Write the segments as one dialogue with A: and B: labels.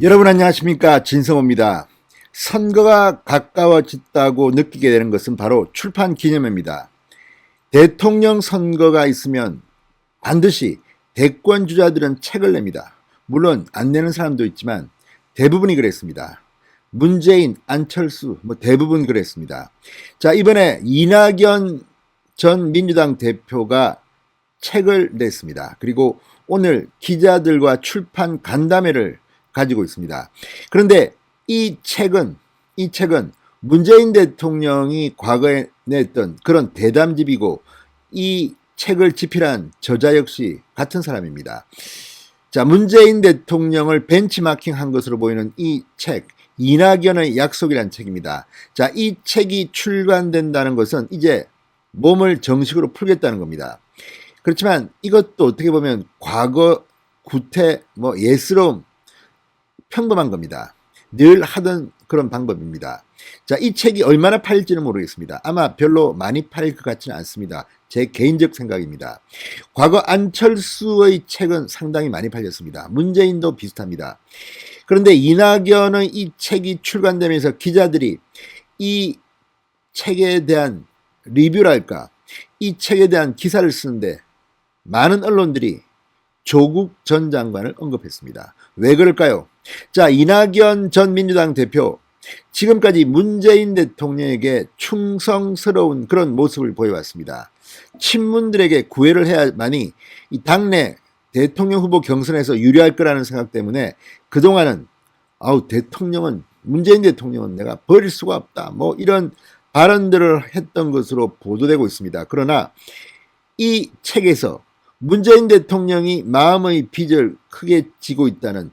A: 여러분 안녕하십니까, 진성호입니다. 선거가 가까워졌다고 느끼게 되는 것은 바로 출판 기념회입니다. 대통령 선거가 있으면 반드시 대권 주자들은 책을 냅니다. 물론 안 내는 사람도 있지만 대부분이 그랬습니다. 문재인, 안철수 대부분 그랬습니다. 자, 이번에 이낙연 전 민주당 대표가 책을 냈습니다. 그리고 오늘 기자들과 출판 간담회를 가지고 있습니다. 그런데 이 책은 문재인 대통령이 과거에 냈던 그런 대담집이고, 이 책을 집필한 저자 역시 같은 사람입니다. 자, 문재인 대통령을 벤치마킹한 것으로 보이는 이 책, 이낙연의 약속이라는 책입니다. 자, 이 책이 출간된다는 것은 이제 몸을 정식으로 풀겠다는 겁니다. 그렇지만 이것도 어떻게 보면 과거 구태, 예스러움, 평범한 겁니다. 늘 하던 그런 방법입니다. 자, 이 책이 얼마나 팔릴지는 모르겠습니다. 아마 별로 많이 팔릴 것 같지는 않습니다. 제 개인적 생각입니다. 과거 안철수의 책은 상당히 많이 팔렸습니다. 문재인도 비슷합니다. 그런데 이낙연의 이 책이 출간되면서 기자들이 이 책에 대한 리뷰랄까, 이 책에 대한 기사를 쓰는데 많은 언론들이 조국 전 장관을 언급했습니다. 왜 그럴까요? 자, 이낙연 전 민주당 대표, 지금까지 문재인 대통령에게 충성스러운 그런 모습을 보여왔습니다. 친문들에게 구애를 해야만이 이 당내 대통령 후보 경선에서 유리할 거라는 생각 때문에 그동안은 문재인 대통령은 내가 버릴 수가 없다, 이런 발언들을 했던 것으로 보도되고 있습니다. 그러나 이 책에서 문재인 대통령이 마음의 빚을 크게 지고 있다는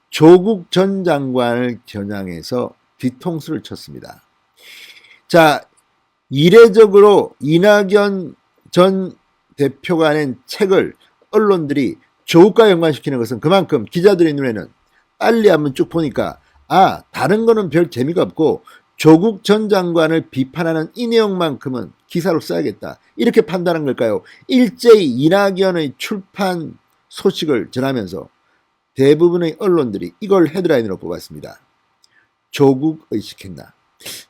A: 조국 전 장관을 겨냥해서 뒤통수를 쳤습니다. 자, 이례적으로 이낙연 전 대표가 낸 책을 언론들이 조국과 연관시키는 것은 그만큼 기자들의 눈에는 빨리 한번 쭉 보니까 다른 거는 별 재미가 없고 조국 전 장관을 비판하는 이 내용만큼은 기사로 써야겠다, 이렇게 판단한 걸까요? 일제히 이낙연의 출판 소식을 전하면서 대부분의 언론들이 이걸 헤드라인으로 뽑았습니다. 조국 의식했나?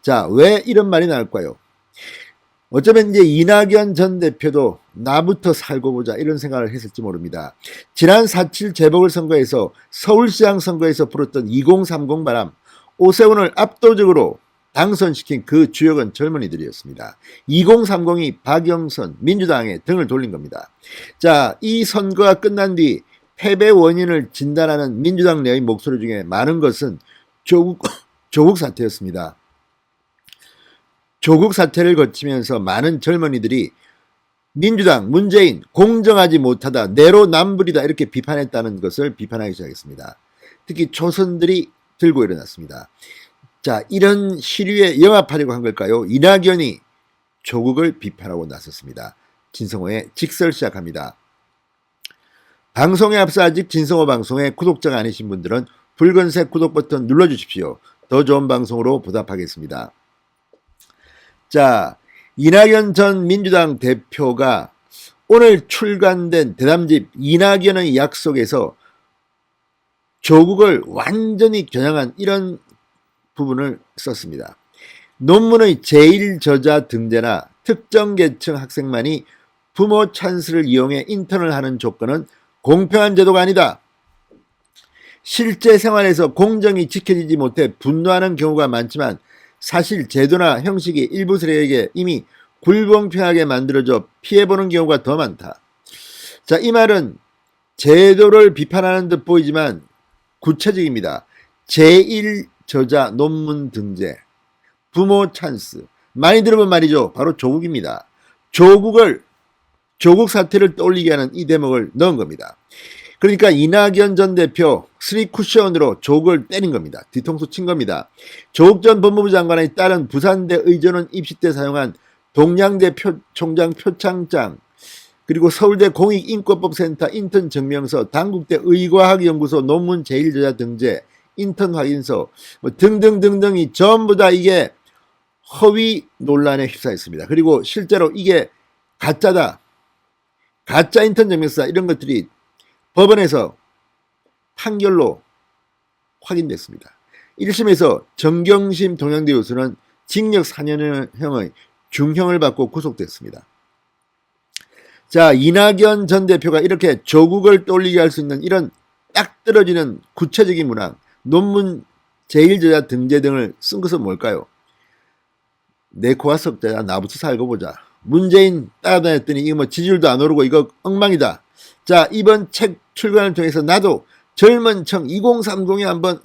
A: 자, 왜 이런 말이 나올까요? 어쩌면 이제 이낙연 전 대표도 나부터 살고 보자, 이런 생각을 했을지 모릅니다. 지난 4.7 재보궐선거에서 서울시장 선거에서 불었던 2030 바람, 오세훈을 압도적으로 당선시킨 그 주역은 젊은이들이었습니다. 2030이 박영선 민주당에 등을 돌린 겁니다. 자, 이 선거가 끝난 뒤 패배 원인을 진단하는 민주당 내의 목소리 중에 많은 것은 조국 사태였습니다. 조국 사태를 거치면서 많은 젊은이들이 민주당, 문재인 공정하지 못하다, 내로남불이다, 이렇게 비판했다는 것을 비판하기 시작했습니다. 특히 초선들이 들고 일어났습니다. 자, 이런 시류에 영합하려고 한 걸까요? 이낙연이 조국을 비판하고 나섰습니다. 진성호의 직설 시작합니다. 방송에 앞서 아직 진성호 방송의 구독자가 아니신 분들은 붉은색 구독 버튼 눌러주십시오. 더 좋은 방송으로 보답하겠습니다. 자, 이낙연 전 민주당 대표가 오늘 출간된 대담집 이낙연의 약속에서 조국을 완전히 겨냥한 이런 부분을 썼습니다. 논문의 제1저자 등재나 특정 계층 학생만이 부모 찬스를 이용해 인턴을 하는 조건은 공평한 제도가 아니다. 실제 생활에서 공정이 지켜지지 못해 분노하는 경우가 많지만 사실 제도나 형식이 일부 세력에게 이미 불공평하게 만들어져 피해보는 경우가 더 많다. 자, 이 말은 제도를 비판하는 듯 보이지만 구체적입니다. 제1저자 논문 등재, 부모 찬스, 많이 들어본 말이죠. 바로 조국입니다. 조국 사태를 떠올리게 하는 이 대목을 넣은 겁니다. 그러니까 이낙연 전 대표 3쿠션으로 조국을 때린 겁니다. 뒤통수 친 겁니다. 조국 전 법무부 장관의 딸은 부산대 의전원 입시 때 사용한 동양대 총장 표창장, 그리고 서울대 공익인권법센터 인턴 증명서, 당국대 의과학연구소 논문 제1저자 등재, 인턴 확인서 등등등등이 전부 다 이게 허위 논란에 휩싸였습니다. 그리고 실제로 이게 가짜다, 가짜 인턴 증명서, 이런 것들이 법원에서 판결로 확인됐습니다. 1심에서 정경심 동양대 교수는 징역 4년형의 중형을 받고 구속됐습니다. 자, 이낙연 전 대표가 이렇게 조국을 떠올리게 할 수 있는 이런 딱 떨어지는 구체적인 문항, 논문 제1저자 등재 등을 쓴 것은 뭘까요? 내 코가 석자야, 나부터 살고 보자. 문재인 따라다녔더니 이거 뭐 지지율도 안 오르고 이거 엉망이다. 자, 이번 책 출간을 통해서 나도 젊은 청 2030에 한번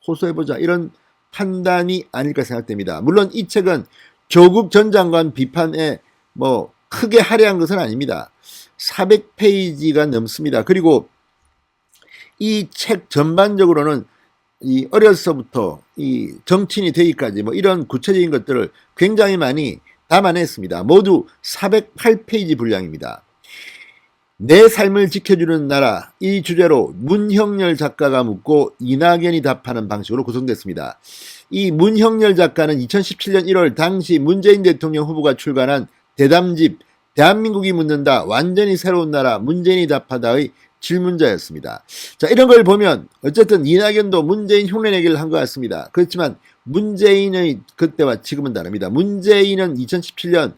A: 호소해보자, 이런 판단이 아닐까 생각됩니다. 물론 이 책은 조국 전 장관 비판에 뭐 크게 할애한 것은 아닙니다. 400페이지가 넘습니다. 그리고 이 책 전반적으로는 이 어려서부터 이 정치인이 되기까지 뭐 이런 구체적인 것들을 굉장히 많이 담아냈습니다. 모두 408페이지 분량입니다. 내 삶을 지켜주는 나라, 이 주제로 문형렬 작가가 묻고 이낙연이 답하는 방식으로 구성됐습니다. 이 문형렬 작가는 2017년 1월 당시 문재인 대통령 후보가 출간한 대담집 대한민국이 묻는다, 완전히 새로운 나라, 문재인이 답하다의 질문자였습니다. 자, 이런 걸 보면 어쨌든 이낙연도 문재인 흉내내기를 한 것 같습니다. 그렇지만 문재인의 그때와 지금은 다릅니다. 문재인은 2017년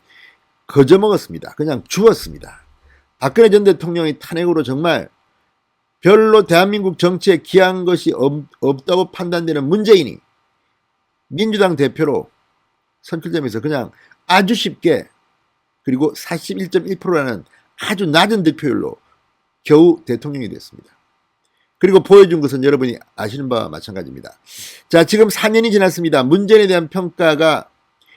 A: 거저먹었습니다. 그냥 죽었습니다. 박근혜 전 대통령의 탄핵으로 정말 별로 대한민국 정치에 기여한 것이 없다고 판단되는 문재인이 민주당 대표로 선출되면서 그냥 아주 쉽게, 그리고 41.1%라는 아주 낮은 득표율로 겨우 대통령이 됐습니다. 그리고 보여준 것은 여러분이 아시는 바와 마찬가지입니다. 자, 지금 4년이 지났습니다. 문재인에 대한 평가가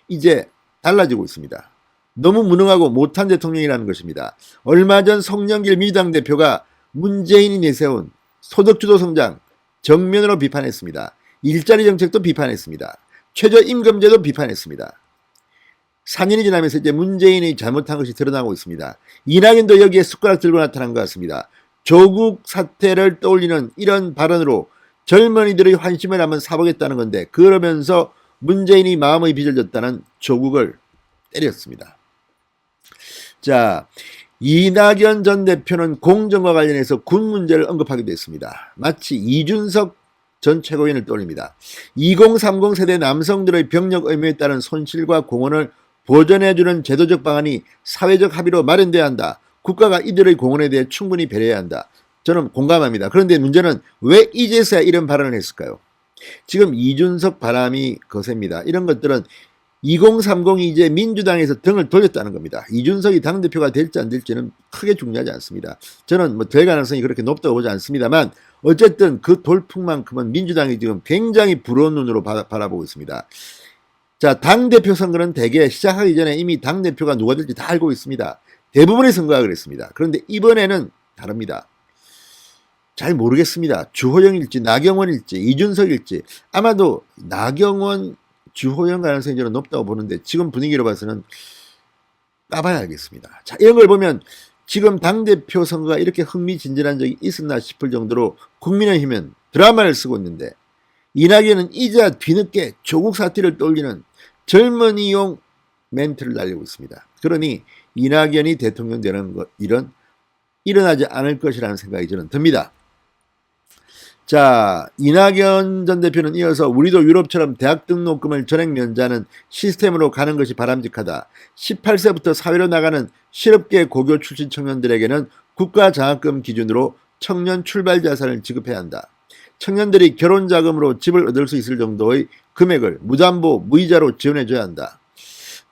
A: 이제 달라지고 있습니다. 너무 무능하고 못한 대통령이라는 것입니다. 얼마 전 송영길 민주당 대표가 문재인이 내세운 소득주도 성장 정면으로 비판했습니다. 일자리 정책도 비판했습니다. 최저임금제도 비판했습니다. 4년이 지나면서 이제 문재인이 잘못한 것이 드러나고 있습니다. 이낙연도 여기에 숟가락 들고 나타난 것 같습니다. 조국 사태를 떠올리는 이런 발언으로 젊은이들의 환심을 한번 사보겠다는 건데, 그러면서 문재인이 마음의 빚을 졌다는 조국을 때렸습니다. 자, 이낙연 전 대표는 공정과 관련해서 군 문제를 언급하기도 했습니다. 마치 이준석 전 최고위원을 떠올립니다. 2030 세대 남성들의 병력 의무에 따른 손실과 공헌을 보전해주는 제도적 방안이 사회적 합의로 마련돼야 한다. 국가가 이들의 공헌에 대해 충분히 배려해야 한다. 저는 공감합니다. 그런데 문제는 왜 이제서야 이런 발언을 했을까요? 지금 이준석 바람이 거셉니다. 이런 것들은 2030이 이제 민주당에서 등을 돌렸다는 겁니다. 이준석이 당대표가 될지 안 될지는 크게 중요하지 않습니다. 저는 뭐 될 가능성이 그렇게 높다고 보지 않습니다만, 어쨌든 그 돌풍만큼은 민주당이 지금 굉장히 부러운 눈으로 바라보고 있습니다. 자, 당대표 선거는 대개 시작하기 전에 이미 당대표가 누가 될지 다 알고 있습니다. 대부분의 선거가 그랬습니다. 그런데 이번에는 다릅니다. 잘 모르겠습니다. 주호영일지 나경원일지 이준석일지. 아마도 나경원, 주호영 가능성이 저는 높다고 보는데, 지금 분위기로 봐서는 까봐야 알겠습니다. 자, 이런 걸 보면 지금 당대표 선거가 이렇게 흥미진진한 적이 있었나 싶을 정도로 국민의힘은 드라마를 쓰고 있는데, 이낙연은 이제 뒤늦게 조국 사태를 떠올리는 젊은이용 멘트를 날리고 있습니다. 그러니 이낙연이 대통령 되는 것, 이런 일어나지 않을 것이라는 생각이 저는 듭니다. 자, 이낙연 전 대표는 이어서 우리도 유럽처럼 대학 등록금을 전액 면제하는 시스템으로 가는 것이 바람직하다. 18세부터 사회로 나가는 실업계 고교 출신 청년들에게는 국가장학금 기준으로 청년 출발 자산을 지급해야 한다. 청년들이 결혼 자금으로 집을 얻을 수 있을 정도의 금액을 무담보 무이자로 지원해줘야 한다.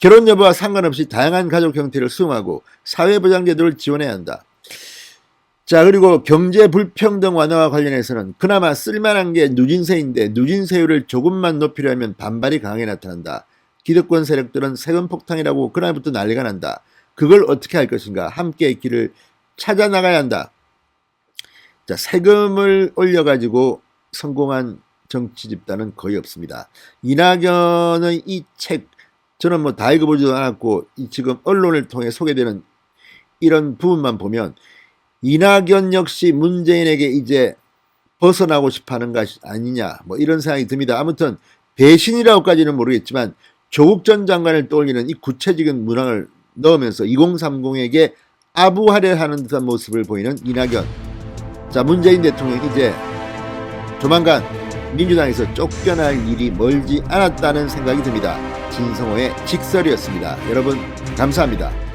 A: 결혼 여부와 상관없이 다양한 가족 형태를 수용하고 사회보장제도를 지원해야 한다. 자, 그리고 경제 불평등 완화와 관련해서는 그나마 쓸만한 게 누진세인데, 누진세율을 조금만 높이려면 반발이 강하게 나타난다. 기득권 세력들은 세금 폭탄이라고 그날부터 난리가 난다. 그걸 어떻게 할 것인가? 함께의 길을 찾아 나가야 한다. 자, 세금을 올려가지고 성공한 정치 집단은 거의 없습니다. 이낙연의 이 책, 저는 뭐 다 읽어보지도 않았고, 지금 언론을 통해 소개되는 이런 부분만 보면 이낙연 역시 문재인에게 이제 벗어나고 싶어하는 것이 아니냐, 뭐 이런 생각이 듭니다. 아무튼 배신이라고까지는 모르겠지만 조국 전 장관을 떠올리는 이 구체적인 문항을 넣으면서 2030에게 아부하려 하는 듯한 모습을 보이는 이낙연. 자, 문재인 대통령 이제 조만간 민주당에서 쫓겨날 일이 멀지 않았다는 생각이 듭니다. 진성호의 직설이었습니다. 여러분 감사합니다.